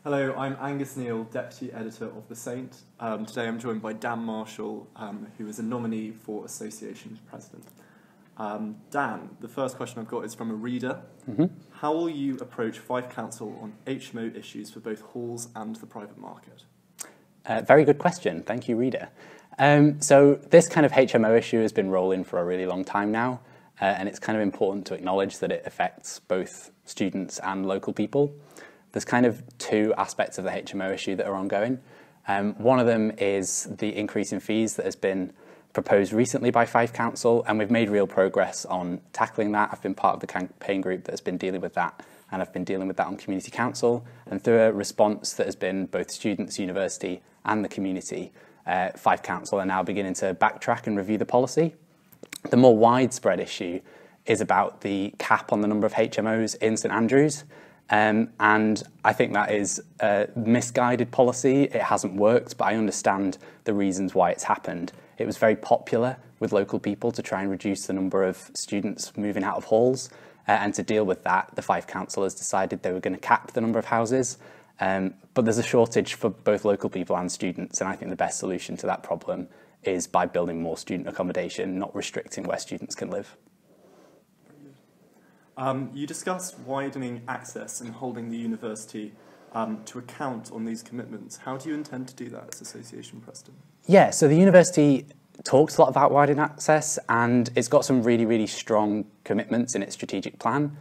Hello, I'm Angus Neal, Deputy Editor of The Saint. Today I'm joined by Dan Marshall, who is a nominee for Association President. Dan, the first question I've got is from a reader. How will you approach Fife Council on HMO issues for both halls and the private market? Very good question. Thank you, reader. So this kind of HMO issue has been rolling for a really long time now, and it's kind of important to acknowledge that it affects both students and local people. There's kind of two aspects of the HMO issue that are ongoing. One of them is the increase in fees that has been proposed recently by Fife Council, and we've made real progress on tackling that. I've been part of the campaign group that's been dealing with that, and I've been dealing with that on Community Council. And through a response that has been both students, university, and the community, Fife Council are now beginning to backtrack and review the policy. The more widespread issue is about the cap on the number of HMOs in St Andrews. And I think that is a misguided policy. It hasn't worked, but I understand the reasons why it's happened. It was very popular with local people to try and reduce the number of students moving out of halls. And to deal with that, the Fife Council has decided they were going to cap the number of houses. But there's a shortage for both local people and students. And I think the best solution to that problem is by building more student accommodation, not restricting where students can live. You discussed widening access and holding the university to account on these commitments. How do you intend to do that as Association President? Yeah, so the university talks a lot about widening access, and it's got some really, really strong commitments in its strategic plan.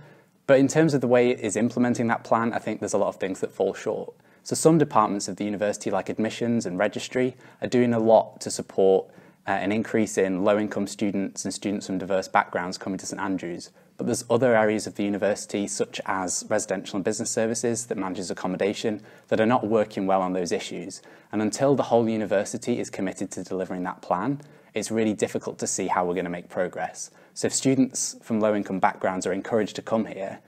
But in terms of the way it is implementing that plan, I think there's a lot of things that fall short. So some departments of the university, like admissions and registry, are doing a lot to support an increase in low-income students and students from diverse backgrounds coming to St Andrews. But there's other areas of the university, such as residential and business services that manages accommodation, that are not working well on those issues. And until the whole university is committed to delivering that plan, it's really difficult to see how we're going to make progress. So if students from low-income backgrounds are encouraged to come here,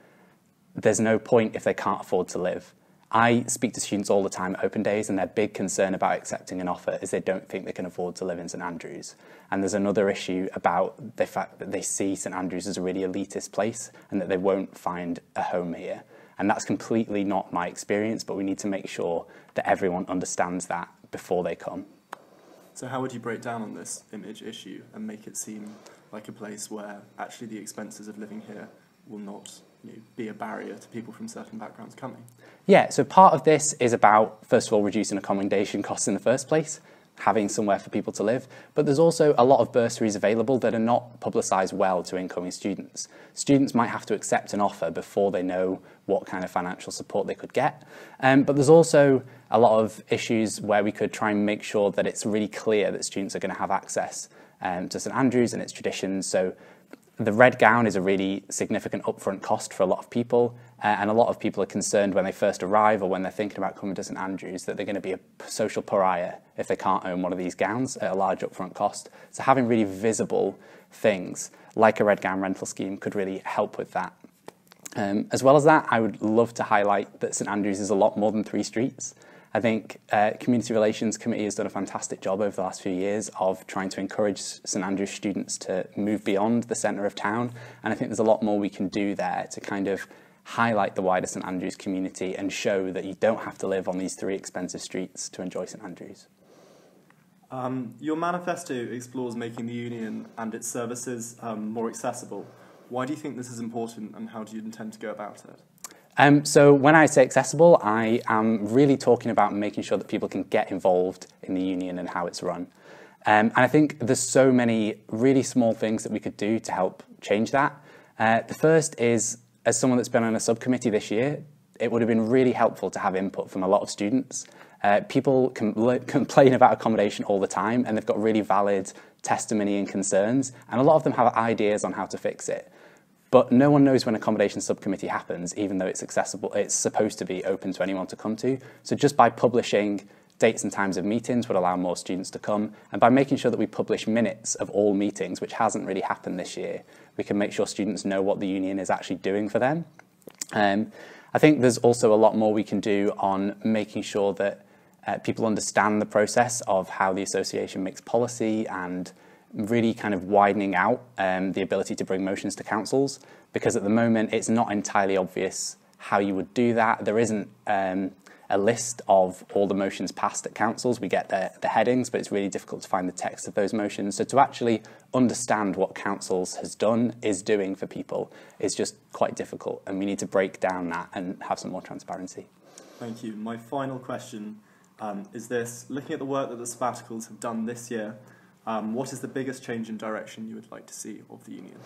there's no point if they can't afford to live. I speak to students all the time at open days, and their big concern about accepting an offer is they don't think they can afford to live in St Andrews. And there's another issue about the fact that they see St Andrews as a really elitist place and that they won't find a home here. And that's completely not my experience, but we need to make sure that everyone understands that before they come. So how would you break down on this image issue and make it seem like a place where actually the expenses of living here will not be a barrier to people from certain backgrounds coming? Yeah, so part of this is about, first of all, reducing accommodation costs in the first place, having somewhere for people to live. But there's also a lot of bursaries available that are not publicised well to incoming students. Students might have to accept an offer before they know what kind of financial support they could get. But there's also a lot of issues where we could try and make sure that it's really clear that students are going to have access to St Andrews and its traditions. So the red gown is a really significant upfront cost for a lot of people, and a lot of people are concerned when they first arrive or when they're thinking about coming to St Andrews that they're going to be a social pariah if they can't own one of these gowns at a large upfront cost. So having really visible things like a red gown rental scheme could really help with that. As well as that, I would love to highlight that St Andrews is a lot more than 3 streets. I think Community Relations Committee has done a fantastic job over the last few years of trying to encourage St Andrews students to move beyond the centre of town, and I think there's a lot more we can do there to kind of highlight the wider St Andrews community and show that you don't have to live on these 3 expensive streets to enjoy St Andrews. Your manifesto explores making the union and its services more accessible. Why do you think this is important, and how do you intend to go about it? So when I say accessible, I am really talking about making sure that people can get involved in the union and how it's run. And I think there's so many really small things that we could do to help change that. The first is, as someone that's been on a subcommittee this year, it would have been really helpful to have input from a lot of students. People complain about accommodation all the time, and they've got really valid testimony and concerns, and a lot of them have ideas on how to fix it. But no one knows when accommodation subcommittee happens, even though it's accessible. It's supposed to be open to anyone to come to. So just by publishing dates and times of meetings would allow more students to come. And by making sure that we publish minutes of all meetings, which hasn't really happened this year, we can make sure students know what the union is actually doing for them. I think there's also a lot more we can do on making sure that people understand the process of how the association makes policy, and really kind of widening out the ability to bring motions to councils, because at the moment it's not entirely obvious how you would do that. There isn't a list of all the motions passed at councils. We get the headings, but it's really difficult to find the text of those motions. So to actually understand what councils is doing for people is just quite difficult, and we need to break down that and have some more transparency. Thank you. My final question is this. Looking at the work that the sabbaticals have done this year, what is the biggest change in direction you would like to see of the union?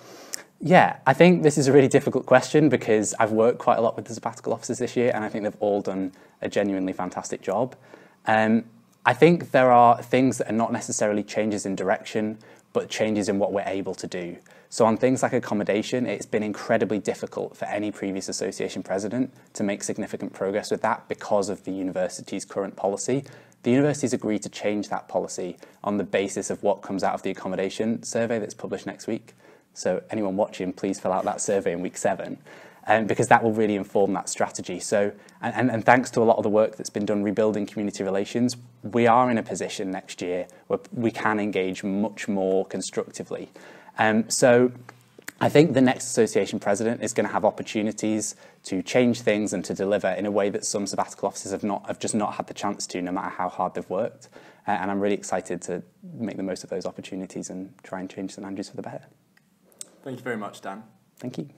Yeah, I think this is a really difficult question because I've worked quite a lot with the sabbatical officers this year, and I think they've all done a genuinely fantastic job. I think there are things that are not necessarily changes in direction, but changes in what we're able to do. So on things like accommodation, it's been incredibly difficult for any previous association president to make significant progress with that because of the university's current policy. The university's agreed to change that policy on the basis of what comes out of the accommodation survey that's published next week. So anyone watching, please fill out that survey in week 7, because that will really inform that strategy. So, and thanks to a lot of the work that's been done rebuilding community relations, we are in a position next year where we can engage much more constructively. So I think the next association president is going to have opportunities to change things and to deliver in a way that some sabbatical officers have just not had the chance to, no matter how hard they've worked. And I'm really excited to make the most of those opportunities and try and change St Andrews for the better. Thank you very much, Dan. Thank you.